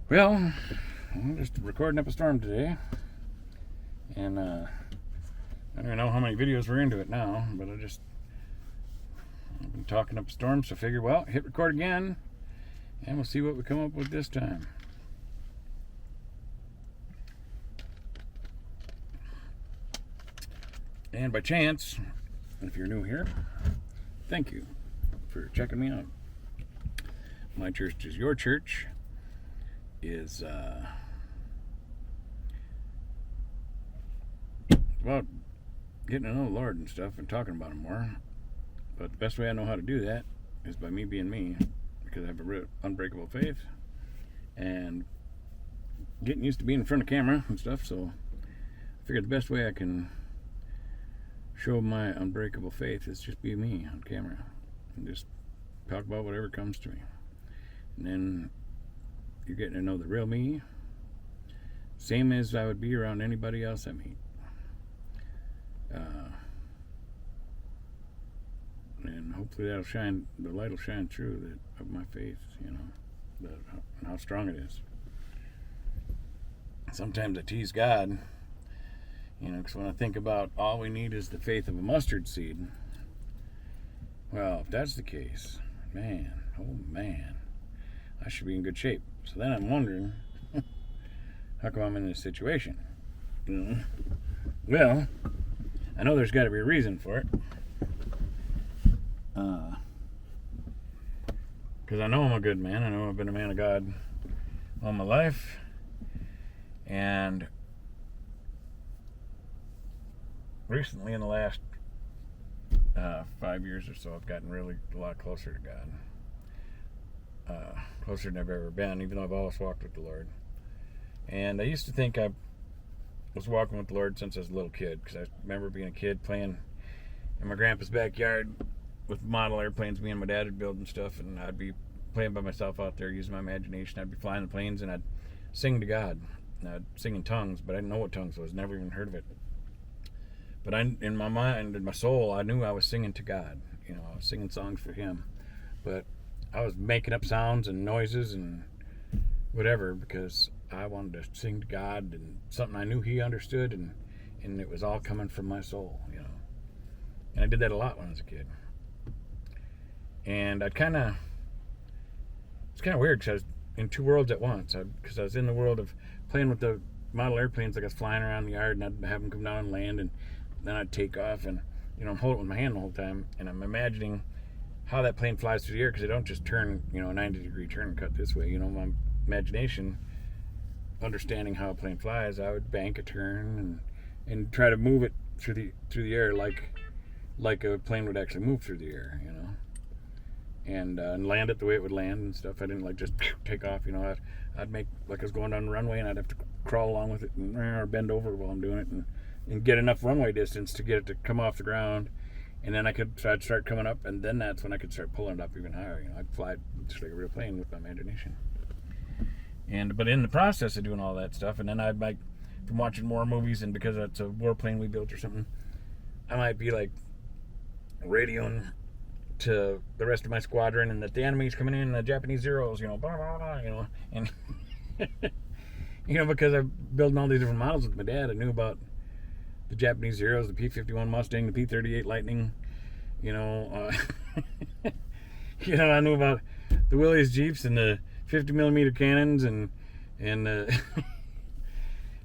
Well, I'm just recording up a storm today, and I don't even know how many videos we're into it now, but I've been talking up a storm, so I figured, well, hit record again, and we'll see what we come up with this time. And by chance, if you're new here, thank you for checking me out. My church is your church. Is about getting to know the Lord and stuff and talking about Him more. But the best way I know how to do that is by me being me, because I have a unbreakable faith and getting used to being in front of camera and stuff. So I figured the best way I can show my unbreakable faith is just be me on camera and just talk about whatever comes to me. And then you're getting to know the real me, same as I would be around anybody else I meet. And hopefully the light will shine through of my faith, and how strong it is. Sometimes I tease God, because when I think about all we need is the faith of a mustard seed, well, if that's the case, man, I should be in good shape. So then I'm wondering, how come I'm in this situation? Well, I know there's got to be a reason for it. Because I know I'm a good man. I know I've been a man of God all my life. And recently, in the last 5 years or so, I've gotten really a lot closer to God. Closer than I've ever been, even though I've always walked with the Lord. And I used to think I was walking with the Lord since I was a little kid, because I remember being a kid playing in my grandpa's backyard with model airplanes. Me and my dad would build and stuff, and I'd be playing by myself out there using my imagination. I'd be flying the planes, and I'd sing to God. And I'd sing in tongues, but I didn't know what tongues was, never even heard of it. But in my mind, in my soul, I knew I was singing to God. I was singing songs for Him. But I was making up sounds and noises and whatever because I wanted to sing to God and something I knew He understood, and it was all coming from my soul, And I did that a lot when I was a kid. And it's kind of weird because I was in two worlds at once. Because I was in the world of playing with the model airplanes, like I was flying around the yard, and I'd have them come down and land, and then I'd take off, and I'm holding it with my hand the whole time, and I'm imagining how that plane flies through the air, because they don't just turn, a 90-degree turn and cut this way. My imagination, understanding how a plane flies, I would bank a turn and try to move it through the air like a plane would actually move through the air, and land it the way it would land and stuff. I didn't just take off, I'd make like I was going down the runway, and I'd have to crawl along with it or bend over while I'm doing it and get enough runway distance to get it to come off the ground. And then I'd start coming up, and then that's when I could start pulling it up even higher. I'd fly just like a real plane with my imagination. But in the process of doing all that stuff, and then I'd from watching more movies, and because that's a warplane we built or something, I might be radioing to the rest of my squadron, and that the enemy's coming in, the Japanese Zeros, blah, blah, blah, and because I'm building all these different models with my dad, I knew about the Japanese Zeros, the P-51 Mustang, the P-38 Lightning, I knew about the Willys Jeeps and the 50mm cannons and the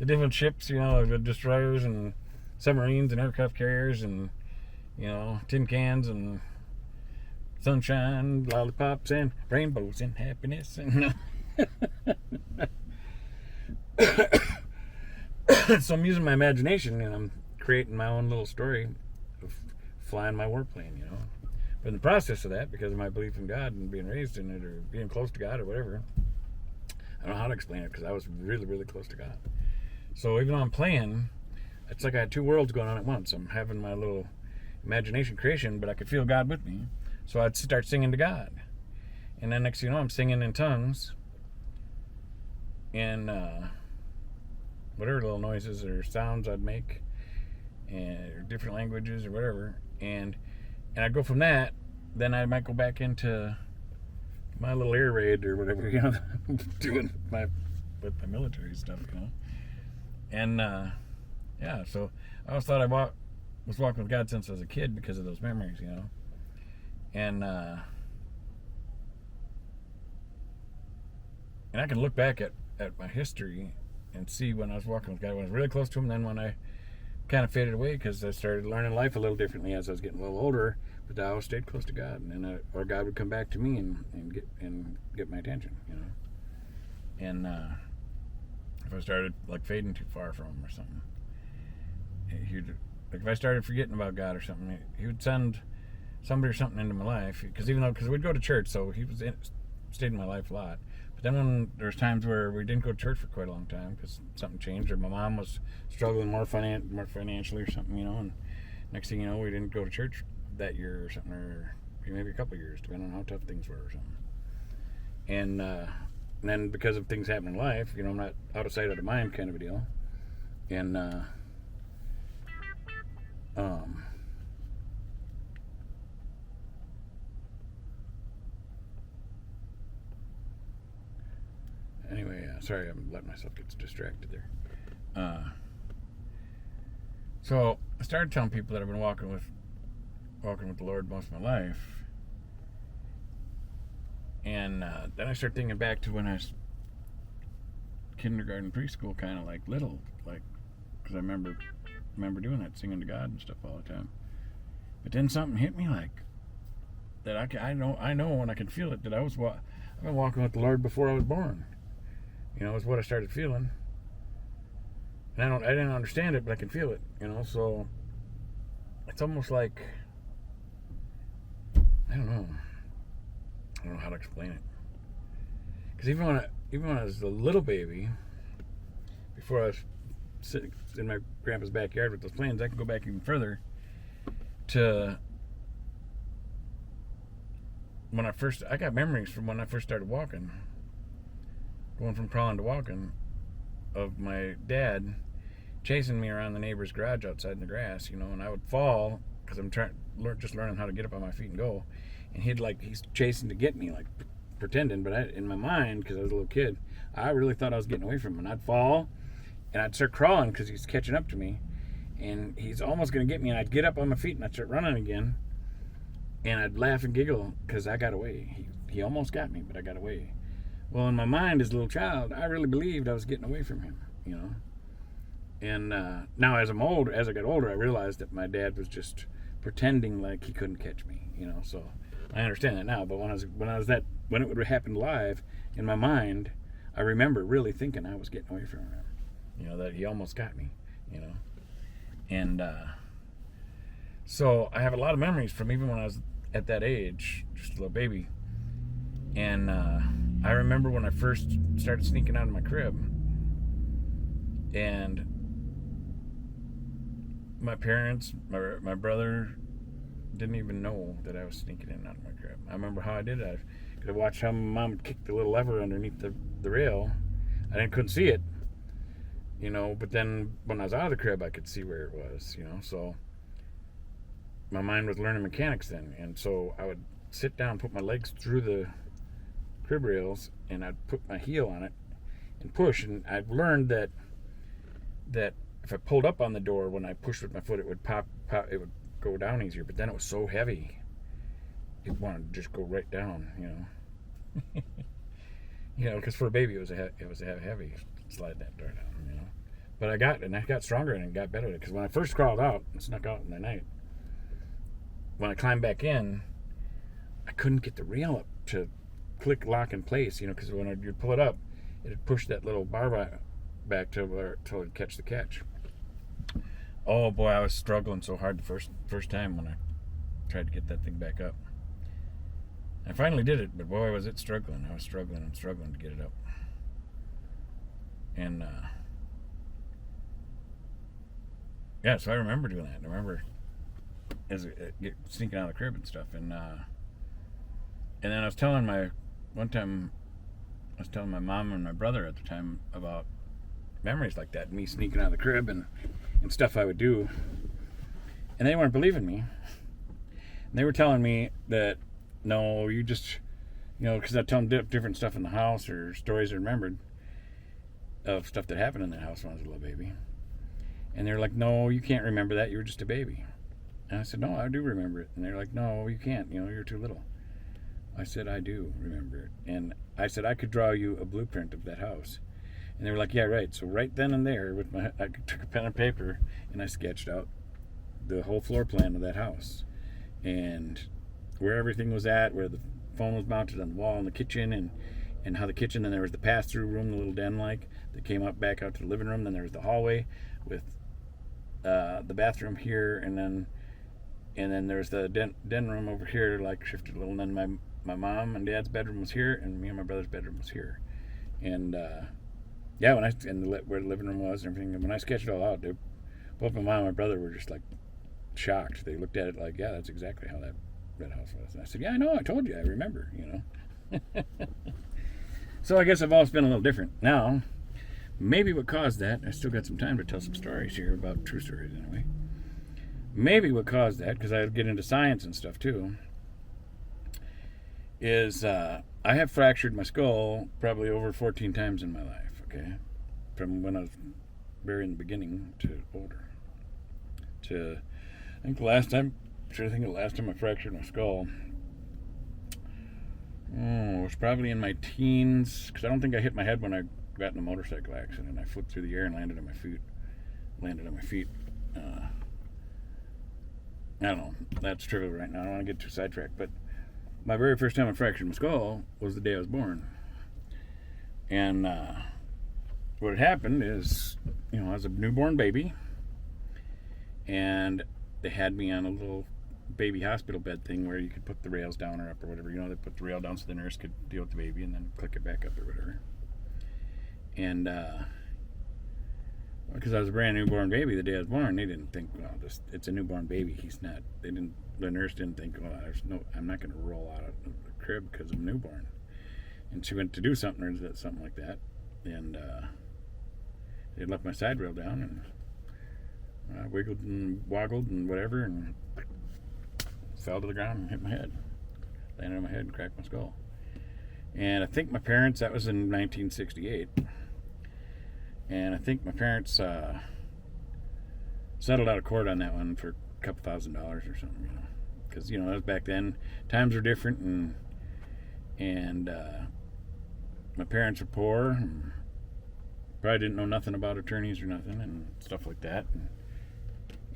different ships, the destroyers and submarines and aircraft carriers and, tin cans and sunshine, lollipops and rainbows and happiness and, So I'm using my imagination, and I'm creating my own little story of flying my warplane, But in the process of that, because of my belief in God and being raised in it or being close to God or whatever, I don't know how to explain it because I was really, really close to God. So even though I'm playing, it's like I had two worlds going on at once. I'm having my little imagination creation, but I could feel God with me. So I'd start singing to God. And then next thing you know, I'm singing in tongues. And whatever little noises or sounds I'd make, or different languages or whatever, and I'd go from that. Then I might go back into my little air raid or whatever, doing with my military stuff, And yeah, so I always thought was walking with God since I was a kid because of those memories, And I can look back at my history and see when I was walking with God, when I was really close to Him, then when I kind of faded away because I started learning life a little differently as I was getting a little older. But I always stayed close to God, and or God would come back to me and get my attention, And if I started like fading too far from Him or something, like if I started forgetting about God or something, He would send somebody or something into my life. Because we'd go to church, so He stayed in my life a lot. But then when there's times where we didn't go to church for quite a long time because something changed, or my mom was struggling more financially or something, and next thing you know, we didn't go to church that year or something, or maybe a couple of years, depending on how tough things were or something. And then because of things happening in life, I'm not out of sight, out of mind kind of a deal. And anyway, sorry, I'm letting myself get distracted there. So I started telling people that I've been walking with the Lord most of my life, and then I started thinking back to when I was kindergarten, preschool, kind of like little, like, because I remember doing that, singing to God and stuff all the time. But then something hit me like that. I know, and I can feel it, that I've been walking with the Lord before I was born. Is what I started feeling. And I didn't understand it, but I can feel it, so it's almost like, I don't know how to explain it. Because even when I was a little baby, before I was sitting in my grandpa's backyard with those planes, I can go back even further to when I got memories from when I first started walking, going from crawling to walking, of my dad chasing me around the neighbor's garage outside in the grass, and I would fall because I'm just learning how to get up on my feet and go, and he's chasing to get me, like pretending, but in my mind, because I was a little kid, I really thought I was getting away from him, and I'd fall and I'd start crawling because he's catching up to me, and he's almost going to get me, and I'd get up on my feet and I'd start running again, and I'd laugh and giggle because I got away. He almost got me, but I got away. Well, in my mind as a little child, I really believed I was getting away from him, And now as I got older, I realized that my dad was just pretending like he couldn't catch me, So I understand that now. But when it would happen live in my mind, I remember really thinking I was getting away from him, that he almost got me, And so I have a lot of memories from even when I was at that age, just a little baby. And I remember when I first started sneaking out of my crib, and my parents, my brother, didn't even know that I was sneaking in and out of my crib. I remember how I did it. I watched how my mom would kick the little lever underneath the rail. I couldn't see it, but then when I was out of the crib, I could see where it was, so my mind was learning mechanics then. And so I would sit down, put my legs through the crib rails, and I'd put my heel on it and push, and I've learned that if I pulled up on the door, when I pushed with my foot, it would pop, it would go down easier. But then it was so heavy, it wanted to just go right down, because for a baby it was a heavy slide that door down, But I got stronger and got better at it, because when I first crawled out and snuck out in the night, when I climbed back in, I couldn't get the rail up to click, lock in place, because when you'd pull it up, it'd push that little bar back till it'd catch the catch. Oh boy, I was struggling so hard the first time when I tried to get that thing back up. I finally did it, but boy, was it struggling. I was struggling to get it up. And yeah, so I remember doing that. I remember sneaking out of the crib and stuff. And then I was telling my mom and my brother at the time about memories like that, me sneaking out of the crib and stuff I would do, and they weren't believing me. And they were telling me that no, you because I tell them different stuff in the house or stories I remembered of stuff that happened in that house when I was a little baby. And they're like, no, you can't remember that. You were just a baby. And I said, no, I do remember it. And they're like, no, you can't. You're too little. I said, I do remember it. And I said, I could draw you a blueprint of that house. And they were like, yeah, right. So right then and there, I took a pen and paper and I sketched out the whole floor plan of that house. And where everything was at, where the phone was mounted on the wall in the kitchen, and how the kitchen, then there was the pass-through room, the little den-like, that came up back out to the living room. Then there was the hallway with the bathroom here, and then there's the den room over here, like shifted a little. And then my mom and dad's bedroom was here, and me and my brother's bedroom was here. And yeah, where the living room was and everything. And when I sketched it all out, both my mom and my brother were just like shocked. They looked at it like, yeah, that's exactly how that house was. And I said, yeah, I know, I told you, I remember, So I guess I've always been a little different. Now, maybe what caused that, I still got some time to tell some stories here, about true stories anyway. Maybe what caused that, because I get into science and stuff too, is I have fractured my skull probably over 14 times in my life, okay? From when I was very in the beginning to older. I think the last time I fractured my skull, it was probably in my teens, because I don't think I hit my head when I got in a motorcycle accident. I flipped through the air and landed on my feet. I don't know. That's trivial right now. I don't want to get too sidetracked, but my very first time I fractured my skull was the day I was born. And what had happened is, I was a newborn baby, and they had me on a little baby hospital bed thing where you could put the rails down or up or whatever. They put the rail down so the nurse could deal with the baby and then click it back up or whatever. And because I was a brand newborn baby the day I was born, they didn't think, well, it's a newborn baby. He's not. The nurse didn't think, well, I'm not going to roll out of the crib because I'm newborn. And she went to do something or something like that, and they left my side rail down, and I wiggled and woggled and whatever, and fell to the ground and hit my head. Landed on my head and cracked my skull. And I think my parents, that was in 1968, and I think my parents settled out of court on that one for a couple $1,000 or something, because that was back then. Times were different, and my parents were poor, and probably didn't know nothing about attorneys or nothing and stuff like that.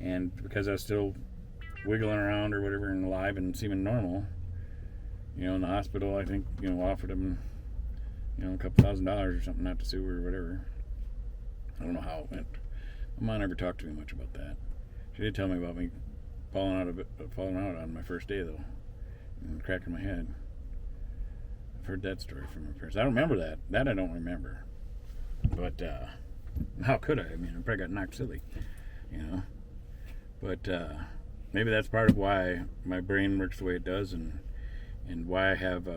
And because I was still wiggling around or whatever and alive and seeming normal, in the hospital, I think, offered them, a couple $1,000 or something not to sue or whatever. I don't know how it went. My mom never talked to me much about that. She did tell me about me falling out on my first day, though, and cracking my head. I've heard that story from my parents. I don't remember that. That I don't remember. But how could I? I mean, I probably got knocked silly, But maybe that's part of why my brain works the way it does, and why I have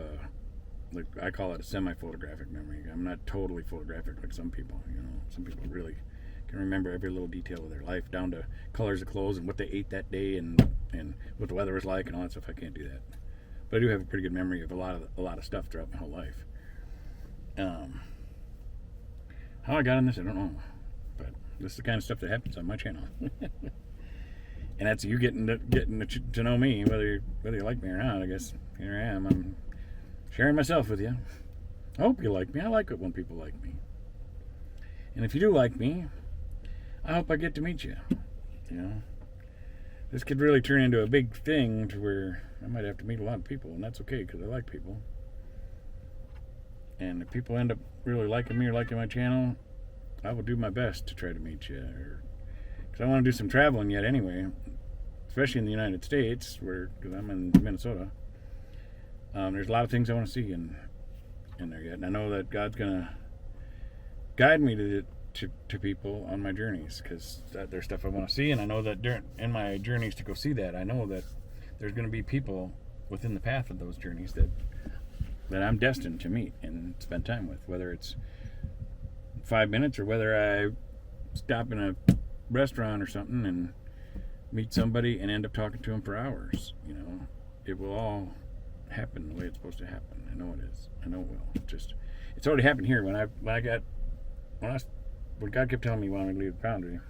I call it a semi-photographic memory. I'm not totally photographic like some people. Some people really can remember every little detail of their life, down to colors of clothes and what they ate that day and what the weather was like and all that stuff. I can't do that, but I do have a pretty good memory of a lot of stuff throughout my whole life. How I got on this, I don't know, but this is the kind of stuff that happens on my channel. And that's you getting to know me, whether you like me or not. I guess here I am. I'm sharing myself with you. I hope you like me. I like it when people like me. And if you do like me, I hope I get to meet you. This could really turn into a big thing to where I might have to meet a lot of people, and that's okay because I like people. And if people end up really liking me or liking my channel, I will do my best to try to meet you. Because I want to do some traveling yet anyway, especially in the United States, because I'm in Minnesota. There's a lot of things I want to see in there yet, and I know that God's gonna guide me to people on my journeys, because there's stuff I want to see, and I know that in my journeys to go see that, I know that there's going to be people within the path of those journeys that I'm destined to meet and spend time with, whether it's 5 minutes or whether I stop in a restaurant or something and meet somebody and end up talking to them for hours. It will all happen the way it's supposed to happen. I know it is. I know it will. It's already happened here. When God kept telling me when I wanted to leave the Foundry,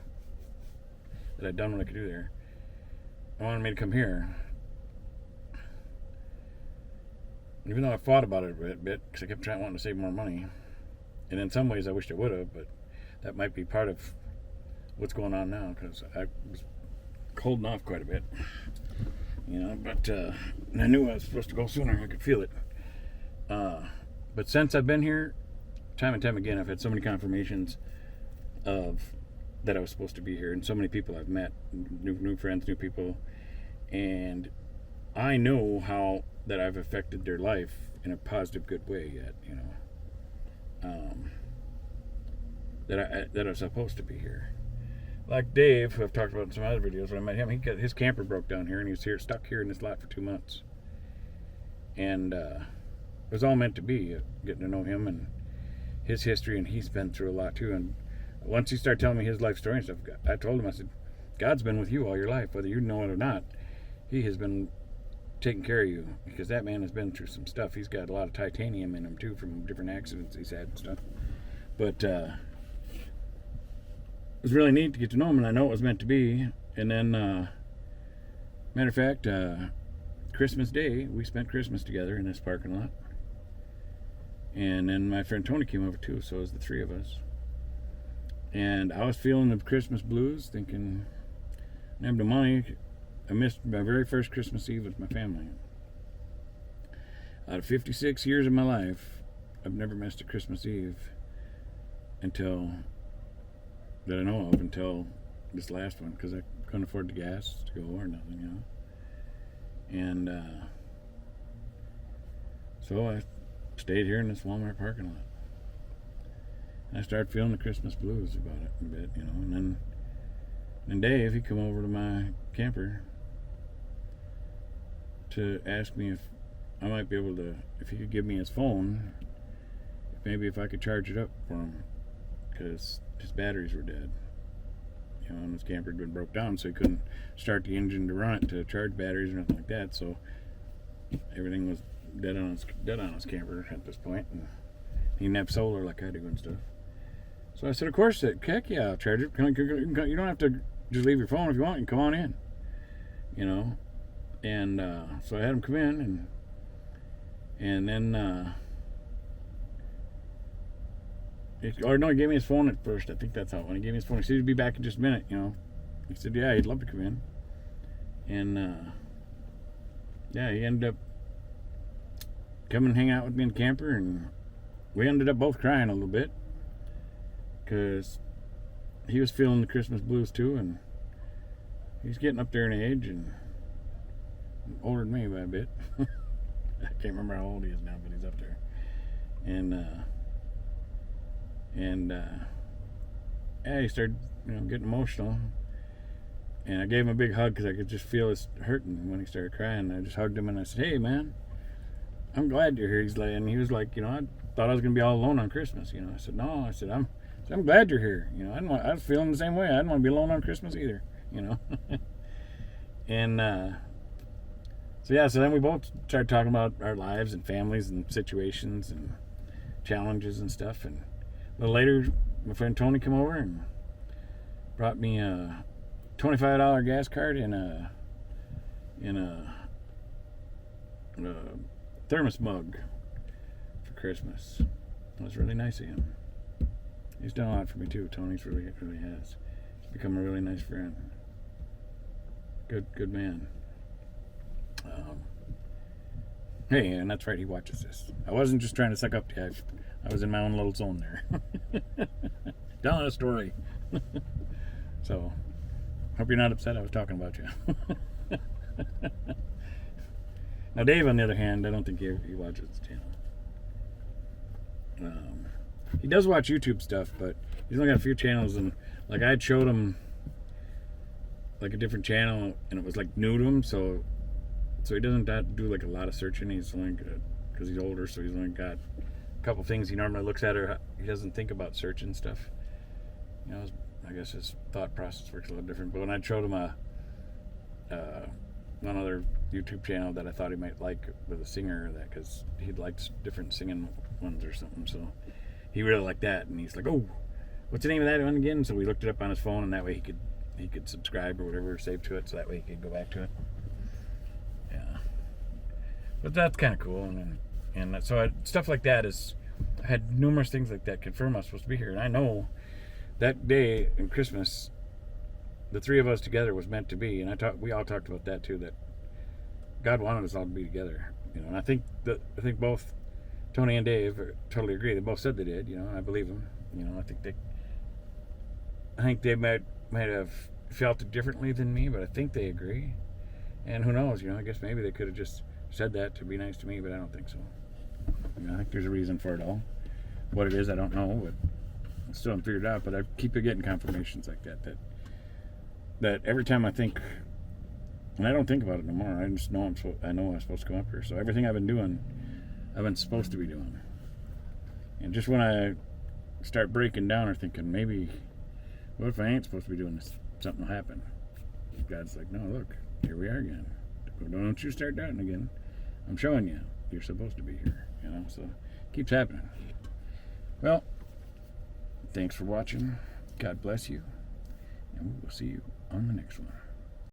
that I'd done what I could do there. I wanted me to come here. Even though I fought about it a bit, because I kept wanting to save more money. And in some ways I wished I would have, but that might be part of what's going on now, because I was holding off quite a bit. But I knew I was supposed to go sooner. I could feel it. But since I've been here, time and time again, I've had so many confirmations of that I was supposed to be here, and so many people I've met, new friends, new people, and I know how that I've affected their life in a positive, good way yet, that I was supposed to be here. Like Dave, who I've talked about in some other videos, when I met him, his camper broke down here, and he was stuck here in this lot for 2 months. And it was all meant to be, getting to know him and his history, and he's been through a lot too. And once he started telling me his life story and stuff, I told him, I said, God's been with you all your life, whether you know it or not. He has been taking care of you, because that man has been through some stuff. He's got a lot of titanium in him too, from different accidents he's had and stuff. But it was really neat to get to know him, and I know it was meant to be. And then, matter of fact, Christmas Day, we spent Christmas together in this parking lot. And then my friend Tony came over too, so it was the three of us. And I was feeling the Christmas blues, thinking, I didn't have the money. I missed my very first Christmas Eve with my family. Out of 56 years of my life, I've never missed a Christmas Eve until this last one, because I couldn't afford the gas to go or nothing, And so I stayed here in this Walmart parking lot. And I started feeling the Christmas blues about it a bit, And then Dave, he come over to my camper to ask me if I might be able to, if he could give me his phone, maybe if I could charge it up for him, because his batteries were dead. And his camper had been broke down, so he couldn't start the engine to run it to charge batteries or nothing like that. So everything was dead on his camper at this point, and he didn't have solar like I do and stuff. So I said, of course, heck yeah, I'll charge it. You don't have to just leave your phone if you want. You can come on in, And so I had him come in, and then he gave me his phone at first. I think that's how. When he gave me his phone, he said he'd be back in just a minute. He said, yeah, he'd love to come in, and he ended up coming and hang out with me in the camper, and we ended up both crying a little bit, because he was feeling the Christmas blues too, and he's getting up there in age and older than me by a bit. I can't remember how old he is now, but he's up there. He started, getting emotional, and I gave him a big hug because I could just feel his hurting when he started crying. I just hugged him and I said, "Hey, man, I'm glad you're here." And he was like, I thought I was gonna be all alone on Christmas. I said, "No," I said, I'm glad you're here. I was feeling the same way. I didn't want to be alone on Christmas either. And so then we both started talking about our lives and families and situations and challenges and stuff. And a little later, my friend Tony came over and brought me a $25 gas card in a thermos mug for Christmas. It was really nice of him. He's done a lot for me too. Tony's really has. He's become a really nice friend. Good man. Hey, and that's right, he watches this. I wasn't just trying to suck up to you. I was in my own little zone there. Telling a story. So, hope you're not upset I was talking about you. Now, Dave, on the other hand, I don't think he watches the channel. He does watch YouTube stuff, but he's only got a few channels, and like I had showed him like a different channel, and it was like new to him, so he doesn't do like a lot of searching. He's only good because he's older, so he's only got a couple things he normally looks at, or he doesn't think about searching stuff. I guess his thought process works a little different. But when I showed him one other YouTube channel that I thought he might like with a singer, that because he likes different singing ones or something. So he really liked that, and he's like, "Oh, what's the name of that one again?" So we looked it up on his phone, and that way he could subscribe or whatever, save to it, so that way he could go back to it. Yeah, but that's kind of cool, and so stuff like that is. I had numerous things like that confirm I was supposed to be here, and I know that day in Christmas, the three of us together was meant to be, and we all talked about that too. That God wanted us all to be together, and I think both Tony and Dave totally agree. They both said they did, and I believe them. I think they might have felt it differently than me, but I think they agree. And who knows? I guess maybe they could have just said that to be nice to me, but I don't think so. I think there's a reason for it all. What it is, I don't know, but I still haven't figured it out. But I keep getting confirmations like that every time I think, and I don't think about it no more. I just know I'm supposed to come up here. So everything I've been doing, I've been supposed to be doing. And just when I start breaking down or thinking, maybe, what if I ain't supposed to be doing this? Something will happen. God's like, no, look, here we are again. Don't you start doubting again. I'm showing you. You're supposed to be here, so it keeps happening. Well, thanks for watching. God bless you, and we will see you on the next one.